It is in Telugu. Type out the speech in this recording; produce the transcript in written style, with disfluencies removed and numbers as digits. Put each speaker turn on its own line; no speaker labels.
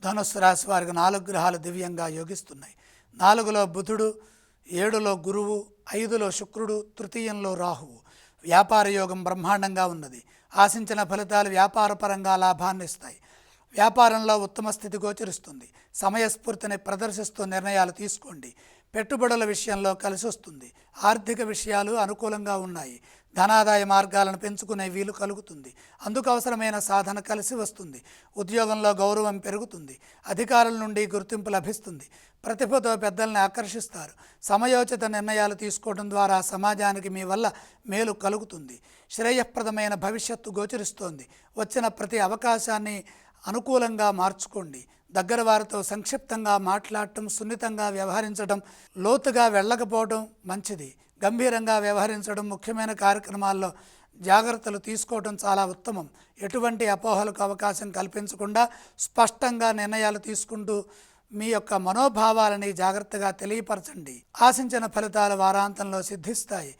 ధనుస్సు రాశి వారికి 4 గ్రహాలు దివ్యంగా యోగిస్తున్నాయి. 4లో బుధుడు, 7లో గురువు, 5లో శుక్రుడు, తృతీయంలో రాహువు. వ్యాపార యోగం బ్రహ్మాండంగా ఉన్నది. ఆశించిన ఫలితాలు వ్యాపారపరంగా లాభాన్ని ఇస్తాయి. వ్యాపారంలో ఉత్తమ స్థితి గోచరిస్తుంది. సమయస్ఫూర్తిని ప్రదర్శిస్తూ నిర్ణయాలు తీసుకోండి. పెట్టుబడుల విషయంలో కలిసి వస్తుంది. ఆర్థిక విషయాలు అనుకూలంగా ఉన్నాయి. ధనాదాయ మార్గాలను పెంచుకునే వీలు కలుగుతుంది. అందుకు అవసరమైన సాధన కలిసి వస్తుంది. ఉద్యోగంలో గౌరవం పెరుగుతుంది. అధికారుల నుండి గుర్తింపు లభిస్తుంది. ప్రతిభతో పెద్దల్ని ఆకర్షిస్తారు. సమయోచిత నిర్ణయాలు తీసుకోవడం ద్వారా సమాజానికి మీ వల్ల మేలు కలుగుతుంది. శ్రేయప్రదమైన భవిష్యత్తు గోచరిస్తోంది. వచ్చిన ప్రతి అవకాశాన్ని అనుకూలంగా మార్చుకోండి. దగ్గర వారితో సంక్షిప్తంగా మాట్లాడటం, సున్నితంగా వ్యవహరించడం, లోతుగా వెళ్ళకపోవడం మంచిది. గంభీరంగా వ్యవహరించడం, ముఖ్యమైన కార్యక్రమాల్లో జాగ్రత్తలు తీసుకోవడం చాలా ఉత్తమం. ఎటువంటి అపోహలకు అవకాశం కల్పించకుండా స్పష్టంగా నిర్ణయాలు తీసుకుంటూ మీ యొక్క మనోభావాలని జాగ్రత్తగా తెలియపరచండి. ఆశించిన ఫలితాలు వారాంతంలో సిద్ధిస్తాయి.